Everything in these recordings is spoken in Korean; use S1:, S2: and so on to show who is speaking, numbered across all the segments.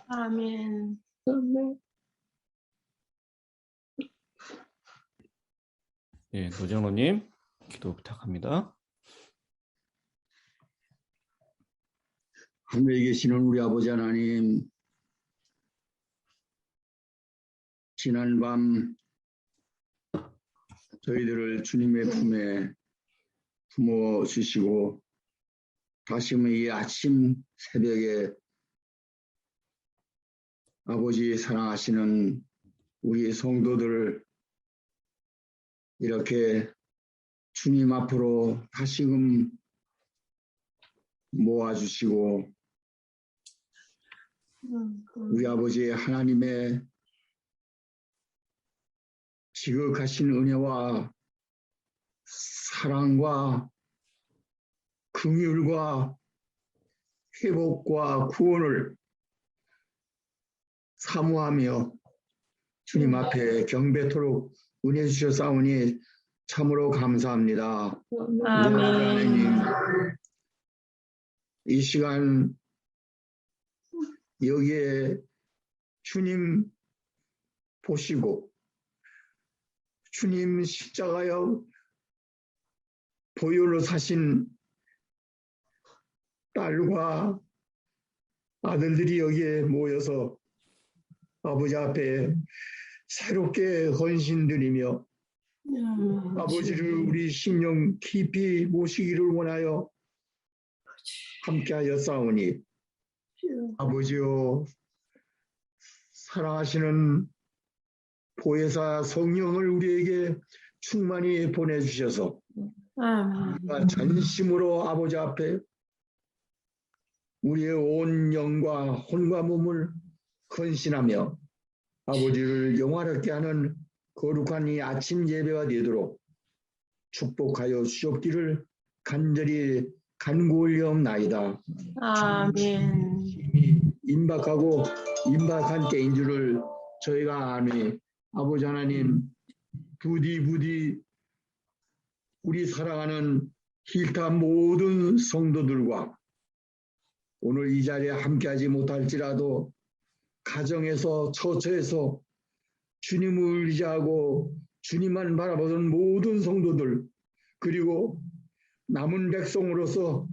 S1: 아멘.
S2: 예, 노정로님 기도 부탁합니다.
S3: 하늘에 계시는 우리 아버지 하나님, 지난 밤 저희들을 주님의 품에 품어 주시고 다시금 이 아침 새벽에 아버지 사랑하시는 우리 성도들을 이렇게 주님 앞으로 다시금 모아주시고 우리 아버지 하나님의 지극하신 은혜와 사랑과 긍휼과 회복과 구원을 사모하며 주님 앞에 경배토록 은혜 주셨사오니 참으로 감사합니다.
S1: 아멘.
S3: 이 시간 여기에 주님 보시고 주님 십자가여 보혈로 사신 딸과 아들들이 여기에 모여서 아버지 앞에 새롭게 헌신드리며 아버지를 우리 심령 깊이 모시기를 원하여 함께하여 싸우니 아버지여 사랑하시는 보혜사 성령을 우리에게 충만히 보내주셔서 우리가 전심으로 아버지 앞에 우리의 온 영과 혼과 몸을 헌신하며 아버지를 영화롭게 하는 거룩한 이 아침 예배가 되도록 축복하여 주옵기를 간절히 간구올리옵나이다.
S1: 아멘.
S3: 힘이 임박하고 임박한 때인 줄을 저희가 아니 아버지 하나님 부디 우리 사랑하는 힐타 모든 성도들과 오늘 이 자리에 함께하지 못할지라도 가정에서 처처에서 주님을 의지하고 주님만 바라보는 모든 성도들 그리고 남은 백성으로서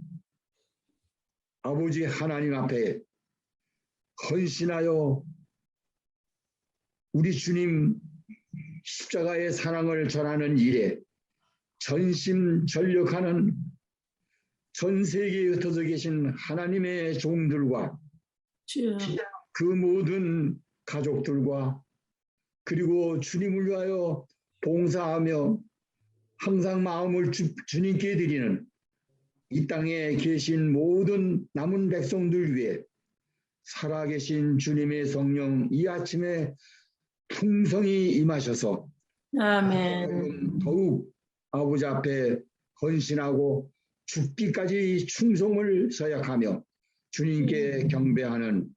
S3: 아버지 하나님 앞에 헌신하여 우리 주님 십자가의 사랑을 전하는 일에 전심전력하는 전 세계에 흩어져 계신 하나님의 종들과 그 모든 가족들과 그리고 주님을 위하여 봉사하며 항상 마음을 주님께 드리는 이 땅에 계신 모든 남은 백성들 위해 살아계신 주님의 성령 이 아침에 풍성히 임하셔서
S1: 아멘.
S3: 더욱 아버지 앞에 헌신하고 죽기까지 충성을 서약하며 주님께 경배하는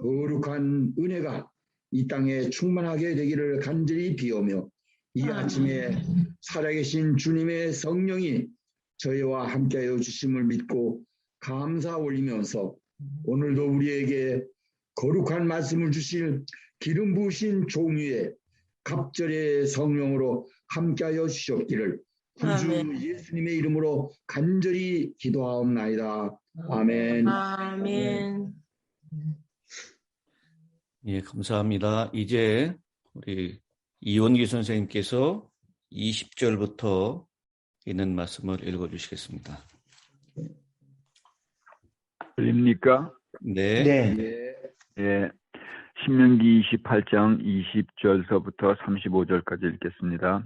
S3: 거룩한 은혜가 이 땅에 충만하게 되기를 간절히 비오며 이 아침에 살아계신 주님의 성령이 저희와 함께하여 주심을 믿고 감사 올리면서 오늘도 우리에게 거룩한 말씀을 주실 기름 부으신 종유의 갑절의 성령으로 함께하여 주셨기를 구주 예수님의 이름으로 간절히 기도하옵나이다. 아멘.
S1: 아멘.
S2: 예, 감사합니다. 이제 우리 이원기 선생님께서 20절부터 있는 말씀을 읽어주시겠습니다.
S4: 들립니까?
S2: 네.
S3: 네.
S4: 예. 신명기 28장 20절서부터 35절까지 읽겠습니다.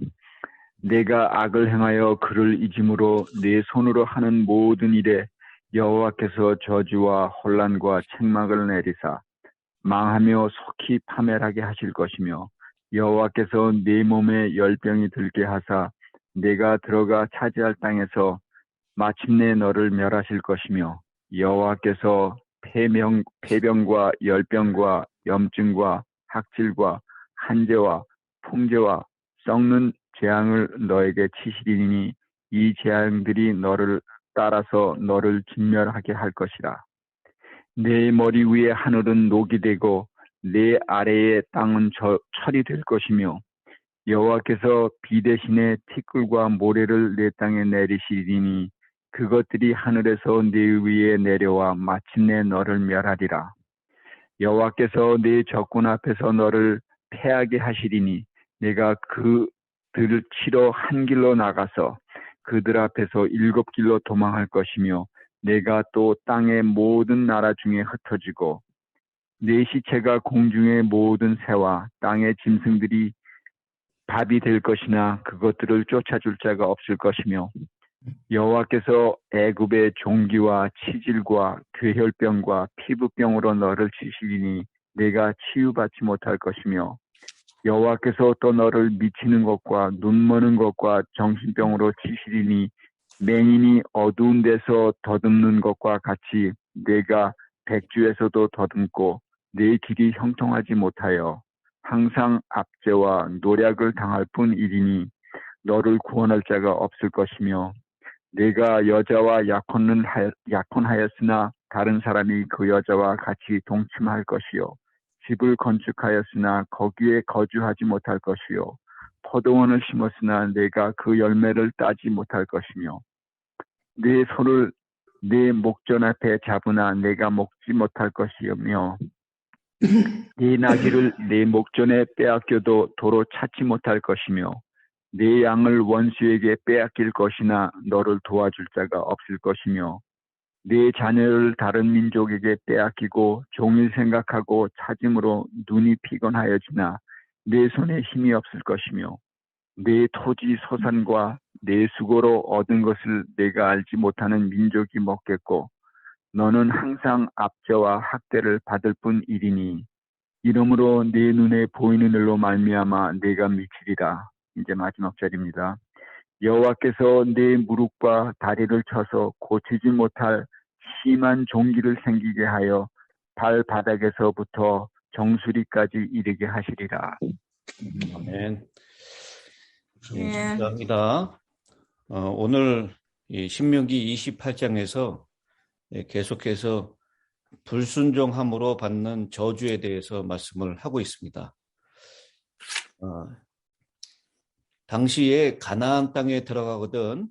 S4: 내가 악을 행하여 그를 잊음으로 내 손으로 하는 모든 일에 여호와께서 저주와 혼란과 책망을 내리사 망하며 속히 파멸하게 하실 것이며 여호와께서 내 몸에 열병이 들게 하사 내가 들어가 차지할 땅에서 마침내 너를 멸하실 것이며 여호와께서 폐병과 열병과 염증과 학질과 한재와 풍재와 썩는 재앙을 너에게 치시리니 이 재앙들이 너를 따라서 너를 진멸하게 할 것이라. 내 머리 위에 하늘은 녹이 되고 내 아래의 땅은 철이 될 것이며 여호와께서 비 대신에 티끌과 모래를 내 땅에 내리시리니 그것들이 하늘에서 내 위에 내려와 마침내 너를 멸하리라. 여호와께서 내 적군 앞에서 너를 패하게 하시리니 내가 그들을 치러 한 길로 나가서 그들 앞에서 7길로 도망할 것이며 내가 또 땅의 모든 나라 중에 흩어지고 내 시체가 공중의 모든 새와 땅의 짐승들이 밥이 될 것이나 그것들을 쫓아줄 자가 없을 것이며 여호와께서 애굽의 종기와 치질과 괴혈병과 피부병으로 너를 치시리니 내가 치유받지 못할 것이며 여호와께서 또 너를 미치는 것과 눈머는 것과 정신병으로 치시리니 맹인이 어두운 데서 더듬는 것과 같이 내가 백주에서도 더듬고 내 길이 형통하지 못하여 항상 압제와 노략을 당할 뿐이리니 너를 구원할 자가 없을 것이며 내가 여자와 약혼하였으나 다른 사람이 그 여자와 같이 동침할 것이요 집을 건축하였으나 거기에 거주하지 못할 것이요 포도원을 심었으나 내가 그 열매를 따지 못할 것이며 내 손을 내 목전 앞에 잡으나 내가 먹지 못할 것이며 네 나귀를 내 목전에 빼앗겨도 도로 찾지 못할 것이며 네 양을 원수에게 빼앗길 것이나 너를 도와줄 자가 없을 것이며 네 자녀를 다른 민족에게 빼앗기고 종일 생각하고 찾음으로 눈이 피곤하여지나 내 손에 힘이 없을 것이며 내 토지 소산과 내 수고로 얻은 것을 내가 알지 못하는 민족이 먹겠고 너는 항상 압제와 학대를 받을 뿐이리니 이러므로 내 눈에 보이는 일로 말미암아 내가 미치리라. 이제 마지막 절입니다. 여호와께서 내 무릎과 다리를 쳐서 고치지 못할 심한 종기를 생기게 하여 발바닥에서부터 정수리까지 이르게 하시리라.
S2: 아멘. 예,
S1: 네.
S2: 감사합니다. 오늘 이 신명기 28장에서 계속해서 불순종함으로 받는 저주에 대해서 말씀을 하고 있습니다. 당시에 가나안 땅에 들어가거든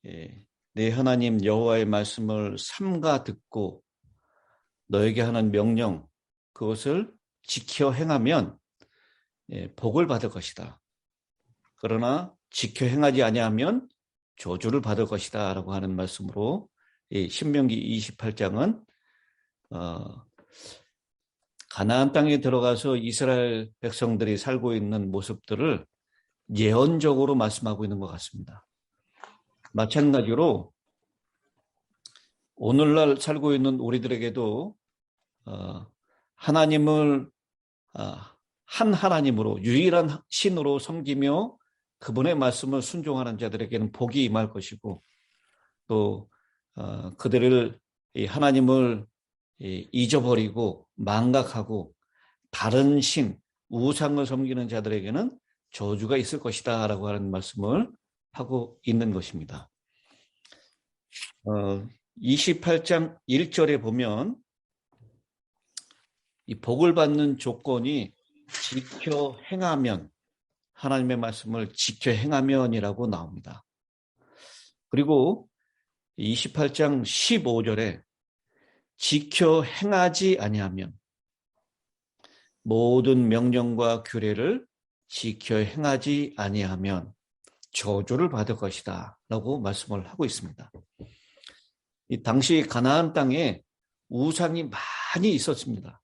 S2: 내 하나님 여호와의 말씀을 삼가 듣고 너에게 하는 명령 그것을 지켜 행하면 복을 받을 것이다. 그러나 지켜 행하지 아니하면 저주를 받을 것이다 라고 하는 말씀으로 신명기 28장은 가나안 땅에 들어가서 이스라엘 백성들이 살고 있는 모습들을 예언적으로 말씀하고 있는 것 같습니다. 마찬가지로 오늘날 살고 있는 우리들에게도 하나님을 한 하나님으로 유일한 신으로 섬기며 그분의 말씀을 순종하는 자들에게는 복이 임할 것이고 또 그들을 하나님을 잊어버리고 망각하고 다른 신, 우상을 섬기는 자들에게는 저주가 있을 것이다 라고 하는 말씀을 하고 있는 것입니다. 28장 1절에 보면 이 복을 받는 조건이 지켜 행하면, 하나님의 말씀을 지켜 행하면이라고 나옵니다. 그리고 28장 15절에 지켜 행하지 아니하면, 모든 명령과 규례를 지켜 행하지 아니하면 저주를 받을 것이다 라고 말씀을 하고 있습니다. 이 당시 가나안 땅에 우상이 많이 있었습니다.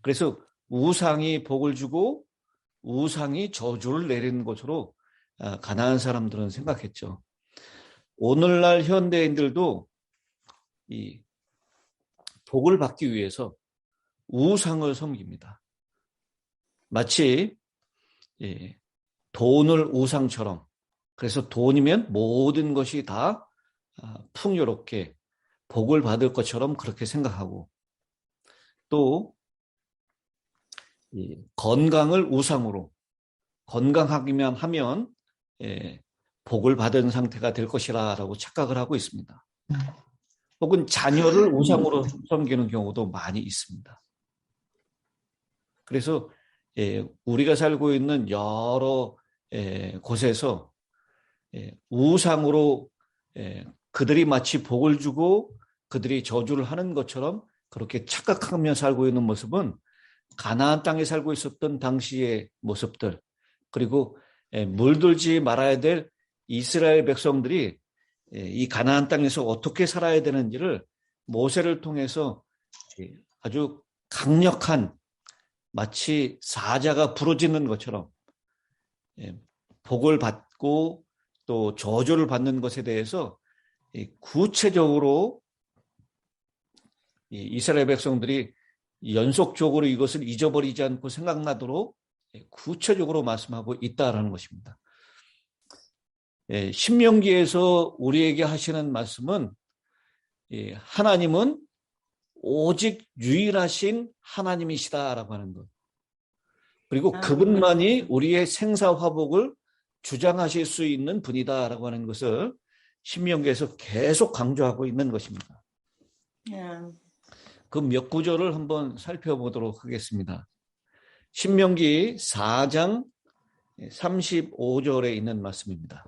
S2: 그래서 우상이 복을 주고 우상이 저주를 내리는 것으로 가나안 사람들은 생각했죠. 오늘날 현대인들도 이 복을 받기 위해서 우상을 섬깁니다. 마치 돈을 우상처럼, 그래서 돈이면 모든 것이 다 풍요롭게 복을 받을 것처럼 그렇게 생각하고, 또 건강을 우상으로, 건강하기만 하면 복을 받은 상태가 될 것이라고 착각을 하고 있습니다. 혹은 자녀를 우상으로 섬기는 경우도 많이 있습니다. 그래서 우리가 살고 있는 여러 곳에서 우상으로 그들이 마치 복을 주고 그들이 저주를 하는 것처럼 그렇게 착각하며 살고 있는 모습은 가나안 땅에 살고 있었던 당시의 모습들, 그리고 물들지 말아야 될 이스라엘 백성들이 이 가나안 땅에서 어떻게 살아야 되는지를 모세를 통해서 아주 강력한, 마치 사자가 부러지는 것처럼 복을 받고 또 저주를 받는 것에 대해서 구체적으로 이스라엘 백성들이 연속적으로 이것을 잊어버리지 않고 생각나도록 구체적으로 말씀하고 있다라는 것입니다. 신명기에서 우리에게 하시는 말씀은 하나님은 오직 유일하신 하나님이시다라고 하는 것. 그리고 그분만이 우리의 생사화복을 주장하실 수 있는 분이다라고 하는 것을 신명기에서 계속 강조하고 있는 것입니다. 그 몇 구절을 한번 살펴보도록 하겠습니다. 신명기 4장 35절에 있는 말씀입니다.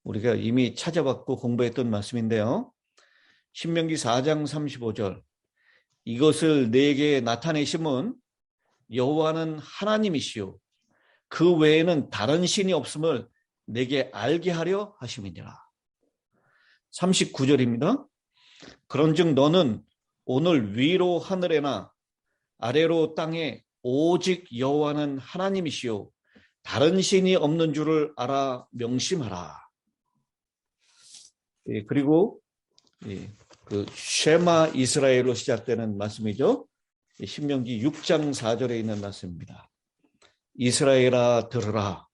S2: 우리가 이미 찾아봤고 공부했던 말씀인데요. 신명기 4장 35절. 이것을 내게 나타내심은 여호와는 하나님이시요 그 외에는 다른 신이 없음을 내게 알게 하려 하심이니라. 39절입니다. 그런즉 너는 오늘 위로 하늘에나 아래로 땅에 오직 여호와는 하나님이시요 다른 신이 없는 줄을 알아 명심하라. 그리고 그 쉐마 이스라엘로 시작되는 말씀이죠. 신명기 6장 4절에 있는 말씀입니다. 이스라엘아 들으라.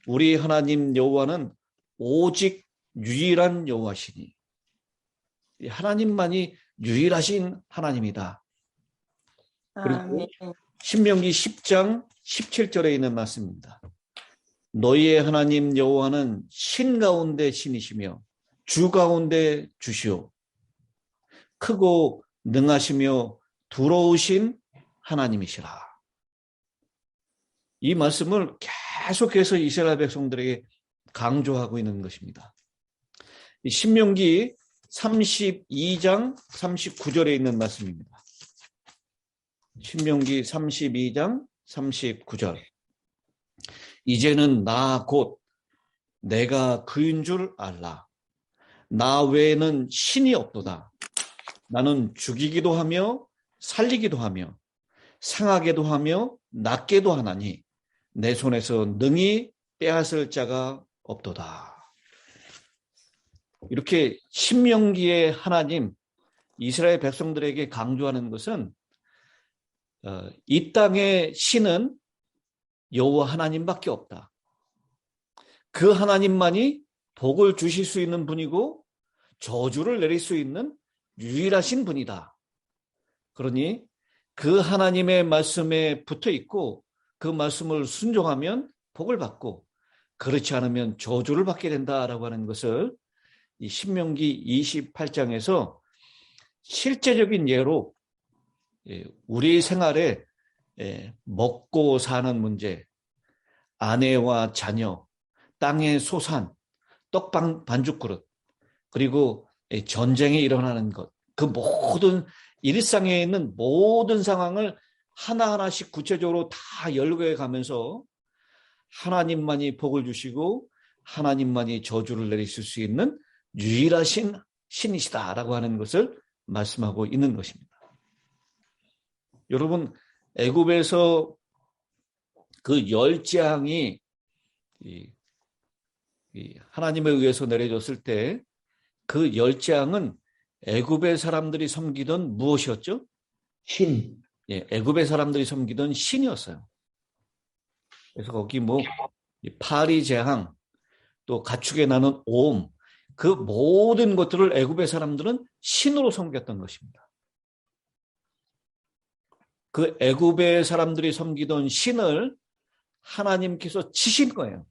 S2: 우리 하나님 여호와는 오직 유일한 여호와시니. 하나님만이 유일하신 하나님이다. 그리고 신명기 10장 17절에 있는 말씀입니다. 너희의 하나님 여호와는 신 가운데 신이시며 주 가운데 주시오. 크고 능하시며 두려우신 하나님이시라. 이 말씀을 계속해서 이스라엘 백성들에게 강조하고 있는 것입니다. 신명기 32장 39절에 있는 말씀입니다. 신명기 32장 39절. 이제는 나 곧 내가 그인 줄 알라. 나 외에는 신이 없도다. 나는 죽이기도 하며 살리기도 하며 상하게도 하며 낫게도 하나니 내 손에서 능히 빼앗을 자가 없도다. 이렇게 신명기의 하나님, 이스라엘 백성들에게 강조하는 것은 이 땅의 신은 여호와 하나님밖에 없다. 그 하나님만이 복을 주실 수 있는 분이고 저주를 내릴 수 있는 유일하신 분이다. 그러니 그 하나님의 말씀에 붙어 있고 그 말씀을 순종하면 복을 받고 그렇지 않으면 저주를 받게 된다라고 하는 것을 이 신명기 28장에서 실제적인 예로 우리 생활에 먹고 사는 문제, 아내와 자녀, 땅의 소산, 떡 반죽그릇, 그리고 전쟁이 일어나는 것, 그 모든 일상에 있는 모든 상황을 하나하나씩 구체적으로 다 열거해 가면서 하나님만이 복을 주시고 하나님만이 저주를 내리실 수 있는 유일하신 신이시다라고 하는 것을 말씀하고 있는 것입니다. 여러분, 애굽에서 그 열 재앙이 하나님에 의해서 내려졌을 때 그 열 재앙은 애굽의 사람들이 섬기던 무엇이었죠?
S5: 신.
S2: 애굽의 사람들이 섬기던 신이었어요. 그래서 거기 뭐 파리 재앙, 또 가축에 나는 오음, 그 모든 것들을 애굽의 사람들은 신으로 섬겼던 것입니다. 그 애굽의 사람들이 섬기던 신을 하나님께서 치신 거예요.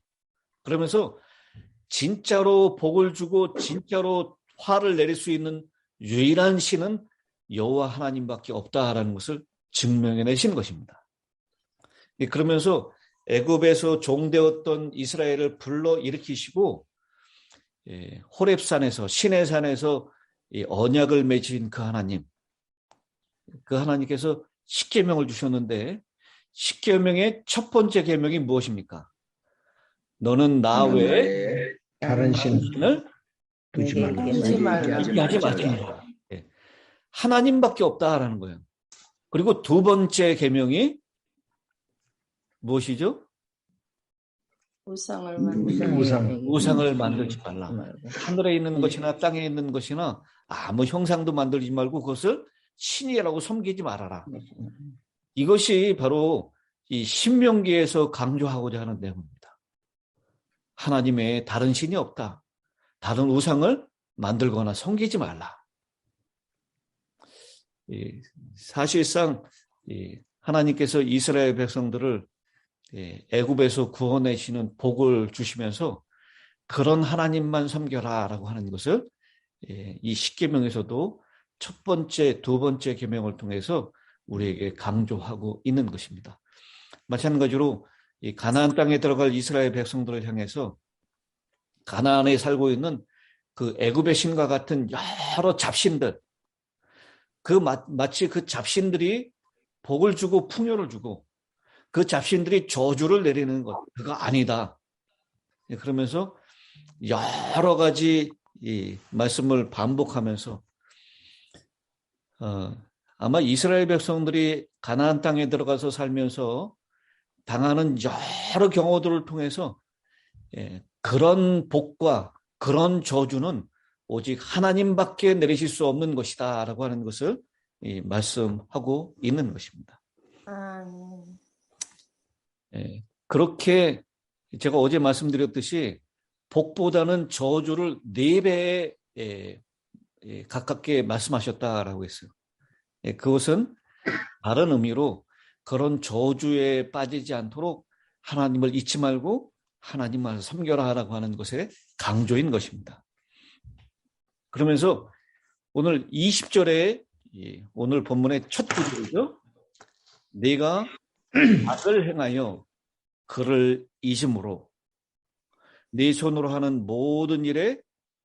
S2: 그러면서 진짜로 복을 주고 진짜로 화를 내릴 수 있는 유일한 신은 여호와 하나님밖에 없다라는 것을 증명해내신 것입니다. 그러면서 애굽에서 종되었던 이스라엘을 불러 일으키시고 호렙산에서 시내산에서 언약을 맺으신 그 하나님, 그 하나님께서 십계명을 주셨는데 십계명의 첫 번째 계명이 무엇입니까? 너는 나 외에
S5: 다른
S2: 신을
S5: 두지 말라.
S1: 두지 말라.
S2: 하지 마시라. 하나님밖에 없다라는 거예요. 그리고 두 번째 계명이 무엇이죠?
S1: 우상을 만들지
S2: 우상을 만들지 말라. 하늘에 있는 것이나 땅에 있는 것이나 아무 형상도 만들지 말고 그것을 신이라고 섬기지 말아라. 이것이 바로 이 신명기에서 강조하고자 하는 내용입니다. 하나님의 다른 신이 없다. 다른 우상을 만들거나 섬기지 말라. 사실상 하나님께서 이스라엘 백성들을 애굽에서 구원하시는 복을 주시면서 그런 하나님만 섬겨라라고 하는 것을 이 십계명에서도 첫 번째, 두 번째 계명을 통해서 우리에게 강조하고 있는 것입니다. 마찬가지로 이 가나안 땅에 들어갈 이스라엘 백성들을 향해서 가나안에 살고 있는 그 애굽의 신과 같은 여러 잡신들, 마치 그 잡신들이 복을 주고 풍요를 주고 그 잡신들이 저주를 내리는 것, 그거 아니다. 그러면서 여러 가지 이 말씀을 반복하면서 아마 이스라엘 백성들이 가나안 땅에 들어가서 살면서 당하는 여러 경우들을 통해서 그런 복과 그런 저주는 오직 하나님밖에 내리실 수 없는 것이다 라고 하는 것을 말씀하고 있는 것입니다. 그렇게 제가 어제 말씀드렸듯이 복보다는 저주를 4배에 가깝게 말씀하셨다라고 했어요. 그것은 다른 의미로 그런 저주에 빠지지 않도록 하나님을 잊지 말고 하나님만 섬겨라라고 하는 것의 강조인 것입니다. 그러면서 오늘 20절에 오늘 본문의 첫 구절이죠. 내가 악을 행하여 그를 잊음으로 네 손으로 하는 모든 일에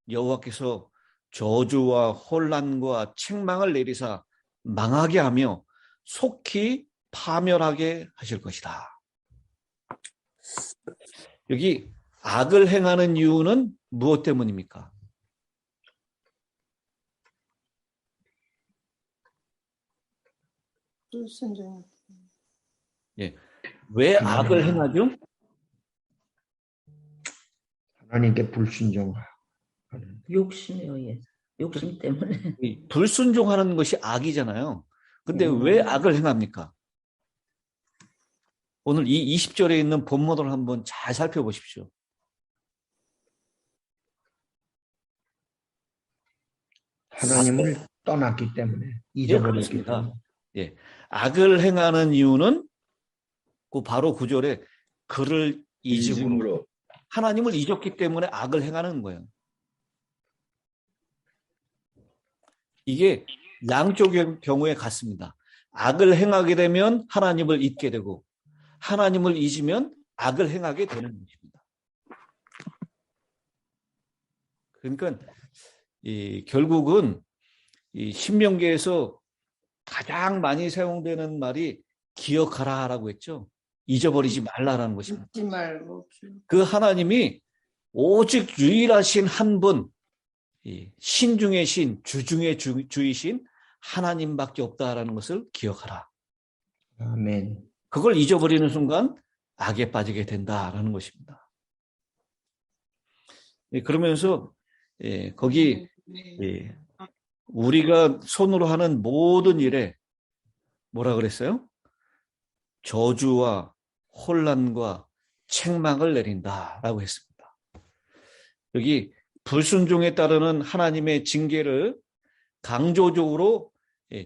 S2: 여호와께서 저주와 혼란과 책망을 내리사 망하게 하며 속히 파멸하게 하실 것이다. 여기 악을 행하는 이유는 무엇 때문입니까?
S1: 불순종.
S2: 왜 악을 행하죠?
S5: 하나님께 불순종하는.
S6: 욕심에 의해서. 욕심 때문에.
S2: 불순종하는 것이 악이잖아요. 근데 왜 악을 행합니까? 오늘 이 20절에 있는 본문을 한번 잘 살펴보십시오.
S5: 하나님을 떠났기 때문에, 잊어버렸기 때문에.
S2: 악을 행하는 이유는 그 바로 9절에 그를 잊음으로
S3: 이즘으로
S2: 하나님을 잊었기 때문에 악을 행하는 거예요. 이게 양쪽의 경우에 같습니다. 악을 행하게 되면 하나님을 잊게 되고 하나님을 잊으면 악을 행하게 되는 것입니다. 그러니까 결국은 이 신명기에서 가장 많이 사용되는 말이 기억하라라고 했죠. 잊어버리지 말라라는 것입니다.
S1: 잊지 말고
S2: 그 하나님이 오직 유일하신 한 분, 신 중의 신, 주 중의 주이신 하나님밖에 없다라는 것을 기억하라.
S5: 아멘.
S2: 그걸 잊어버리는 순간 악에 빠지게 된다라는 것입니다. 그러면서 거기 우리가 손으로 하는 모든 일에 뭐라 그랬어요? 저주와 혼란과 책망을 내린다라고 했습니다. 여기 불순종에 따르는 하나님의 징계를 강조적으로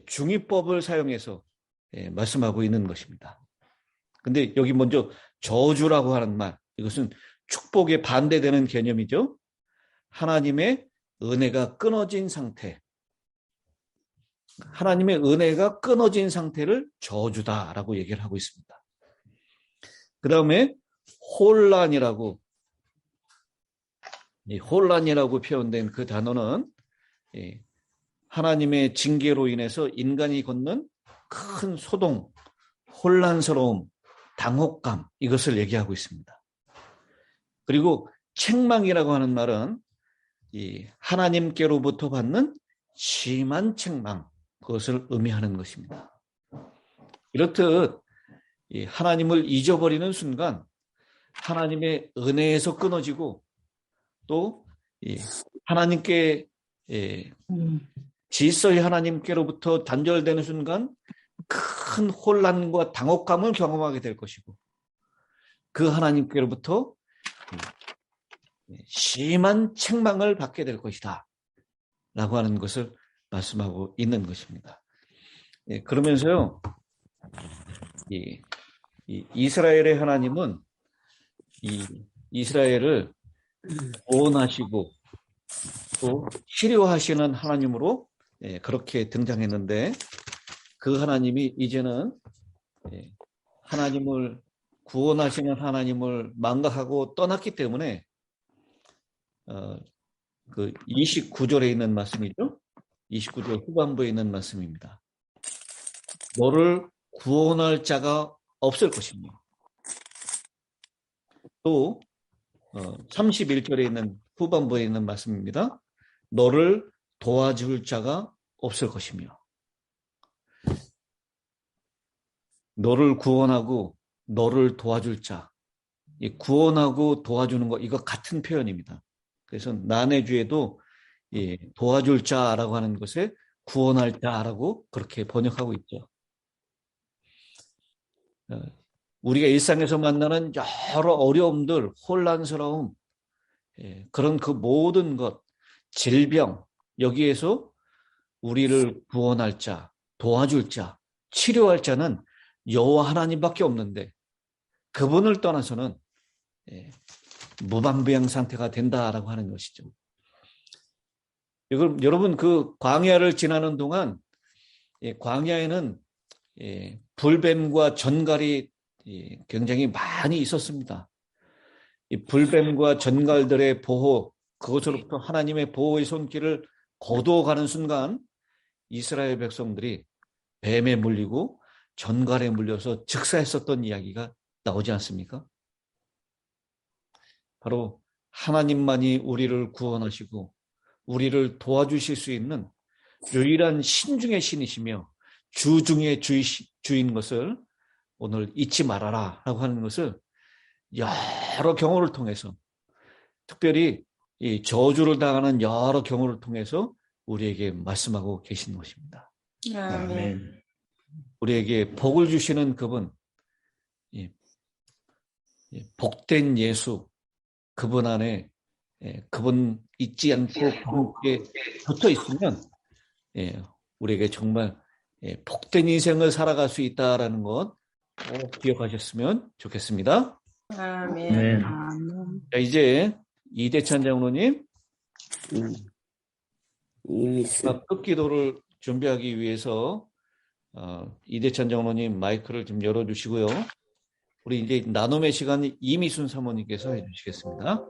S2: 중의법을 사용해서 말씀하고 있는 것입니다. 근데 여기 먼저 저주라고 하는 말, 이것은 축복에 반대되는 개념이죠. 하나님의 은혜가 끊어진 상태, 하나님의 은혜가 끊어진 상태를 저주다라고 얘기를 하고 있습니다. 그 다음에 혼란이라고 표현된 그 단어는 하나님의 징계로 인해서 인간이 겪는 큰 소동, 혼란스러움, 당혹감, 이것을 얘기하고 있습니다. 그리고 책망이라고 하는 말은 하나님께로부터 받는 심한 책망, 그것을 의미하는 것입니다. 이렇듯 하나님을 잊어버리는 순간 하나님의 은혜에서 끊어지고 또 하나님께 질서의 하나님께로부터 단절되는 순간 큰 혼란과 당혹감을 경험하게 될 것이고 그 하나님께로부터 심한 책망을 받게 될 것이다 라고 하는 것을 말씀하고 있는 것입니다. 그러면서요, 이스라엘의 하나님은 이스라엘을 구원하시고 또 치료하시는 하나님으로 그렇게 등장했는데 그 하나님이 이제는 하나님을 구원하시는 하나님을 망각하고 떠났기 때문에 그 29절에 있는 말씀이죠. 29절 후반부에 있는 말씀입니다. 너를 구원할 자가 없을 것이며 또 31절에 있는 후반부에 있는 말씀입니다. 너를 도와줄 자가 없을 것이며 너를 구원하고 너를 도와줄 자, 이 구원하고 도와주는 거 이거 같은 표현입니다. 그래서 난해주에도 도와줄 자라고 하는 것에 구원할 자라고 그렇게 번역하고 있죠. 우리가 일상에서 만나는 여러 어려움들, 혼란스러움, 그런 그 모든 것, 질병, 여기에서 우리를 구원할 자, 도와줄 자, 치료할 자는 여호와 하나님밖에 없는데 그분을 떠나서는 무방비양 상태가 된다라고 하는 것이죠. 여러분 그 광야를 지나는 동안 광야에는 불뱀과 전갈이 굉장히 많이 있었습니다. 이 불뱀과 전갈들의 보호, 그것으로부터 하나님의 보호의 손길을 거두어가는 순간 이스라엘 백성들이 뱀에 물리고 전갈에 물려서 즉사했었던 이야기가 나오지 않습니까? 바로 하나님만이 우리를 구원하시고 우리를 도와주실 수 있는 유일한 신 중의 신이시며 주 중의 주인 것을 오늘 잊지 말아라 라고 하는 것을 여러 경우를 통해서 특별히 이 저주를 당하는 여러 경우를 통해서 우리에게 말씀하고 계신 것입니다.
S5: 아멘.
S2: 우리에게 복을 주시는 그분, 복된 예수, 그분 안에 그분 잊지 않고 그분께 붙어 있으면 우리에게 정말 복된 인생을 살아갈 수 있다라는 것 기억하셨으면 좋겠습니다.
S6: 아멘.
S2: 자, 이제 이대찬 장로님 끝기도를 준비하기 위해서 이대찬 장로님 마이크를 좀 열어주시고요. 우리 이제 나눔의 시간 이미순 사모님께서 해주시겠습니다.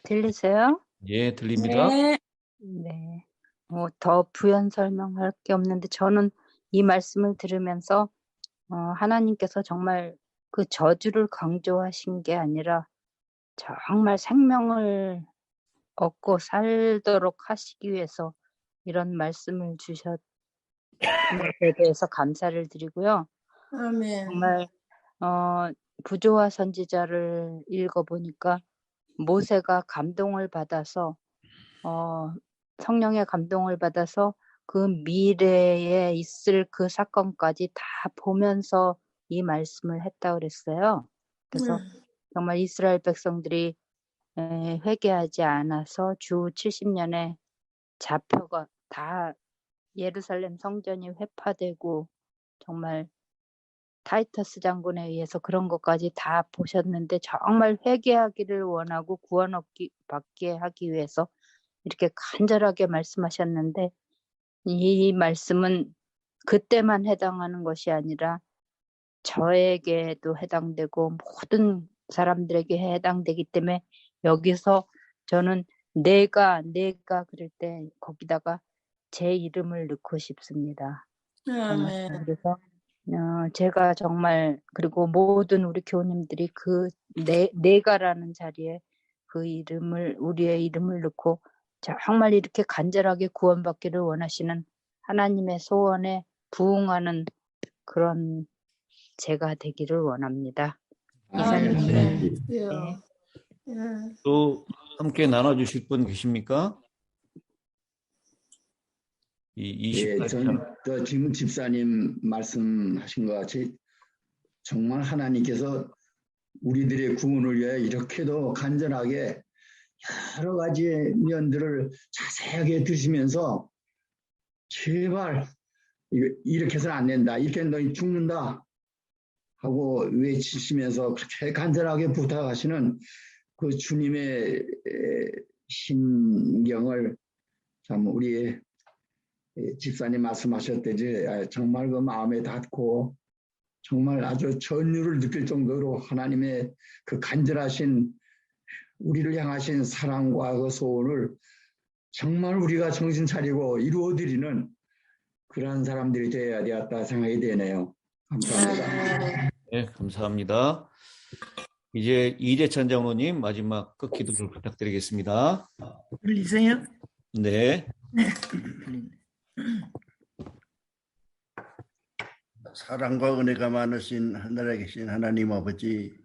S7: 들리세요?
S2: 예, 들립니다.
S7: 네. 더 부연 설명할 게 없는데 저는 이 말씀을 들으면서 하나님께서 정말 그 저주를 강조하신 게 아니라 정말 생명을 얻고 살도록 하시기 위해서 이런 말씀을 주셨 에 대해서 감사를 드리고요.
S6: 아멘.
S7: 정말 부조와 선지자를 읽어보니까 모세가 감동을 받아서 성령의 감동을 받아서 그 미래에 있을 그 사건까지 다 보면서 이 말씀을 했다 그랬어요. 그래서 정말 이스라엘 백성들이 회개하지 않아서 주 70년에 잡혀가 다 예루살렘 성전이 회파되고 정말 타이터스 장군에 의해서 그런 것까지 다 보셨는데 정말 회개하기를 원하고 구원 받게 하기 위해서 이렇게 간절하게 말씀하셨는데 이 말씀은 그때만 해당하는 것이 아니라 저에게도 해당되고 모든 사람들에게 해당되기 때문에 여기서 저는 내가 그럴 때 거기다가 제 이름을 넣고 싶습니다.
S6: 아멘.
S7: 그래서 제가 정말 그리고 모든 우리 교우님들이 그 내가라는 자리에 그 이름을 우리의 이름을 넣고 정말 이렇게 간절하게 구원받기를 원하시는 하나님의 소원에 부응하는 그런 제가 되기를 원합니다.
S6: 아멘.
S2: 또 함께 나눠주실 분 계십니까?
S3: 예, 지금 집사님 말씀하신 것 같이 정말 하나님께서 우리들의 구원을 위해 이렇게도 간절하게 여러 가지 면들을 자세하게 드시면서 제발 이렇게 해서는 안 된다. 이렇게 너희 죽는다. 하고 외치시면서 그렇게 간절하게 부탁하시는 그 주님의 심경을 참 우리 집사님 말씀하셨듯이 정말 그 마음에 닿고 정말 아주 전율을 느낄 정도로 하나님의 그 간절하신 우리를 향하신 사랑과 그 소원을 정말 우리가 정신 차리고 이루어드리는 그러한 사람들이 되어야 되었다 생각이 되네요. 감사합니다.
S2: 네, 감사합니다. 이제 이대찬 장로님 마지막 끝기도를 부탁드리겠습니다.
S5: 들리세요?
S2: 네.
S8: 사랑과 은혜가 많으신 하늘에 계신 하나님 아버지,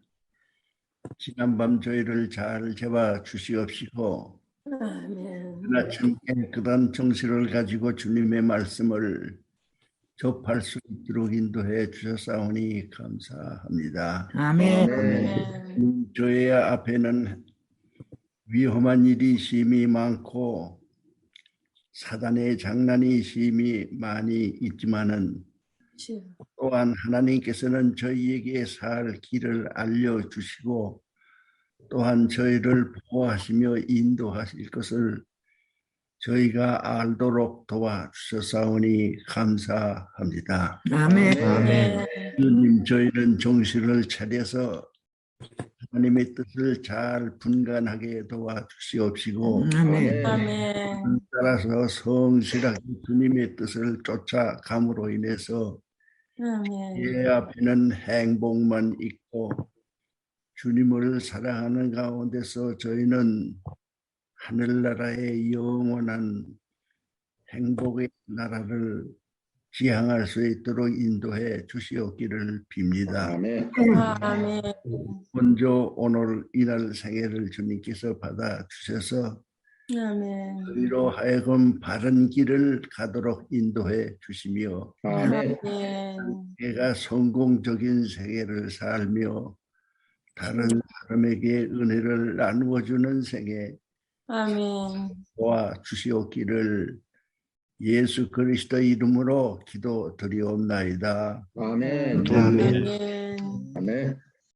S8: 지난밤 저희를 잘 잡아 주시옵시고 아침 깨끗한 정신을 가지고 주님의 말씀을 접할 수 있도록 인도해 주셨사오니 감사합니다.
S5: 아멘.
S8: 저희 앞에는 위험한 일이 심히 많고 사단의 장난이 심히 많이 있지만은 또한 하나님께서는 저희에게 살 길을 알려주시고 또한 저희를 보호하시며 인도하실 것을 저희가 알도록 도와주셨사오니 감사합니다.
S5: 아멘.
S8: 주님, 저희는 정신을 차려서 하나님의 뜻을 잘 분간하게 도와주시옵시고
S5: 아멘.
S8: 따라서 성실하게 주님의 뜻을 쫓아감으로 인해서 예 앞에는 행복만 있고 주님을 사랑하는 가운데서 저희는 하늘나라의 영원한 행복의 나라를 지향할 수 있도록 인도해 주시옵기를 빕니다.
S3: 아멘.
S8: 먼저 오늘 이날 생애를 주님께서 받아 주셔서 저희로 하여금 바른 길을 가도록 인도해 주시며 내가 성공적인 생애를 살며 다른 사람에게 은혜를 나누어 주는 생애 도와주시옵기를 예수 그리스도 이름으로 기도드리옵나이다.
S3: 아멘.
S5: 아멘.
S6: 아멘.
S3: 아멘.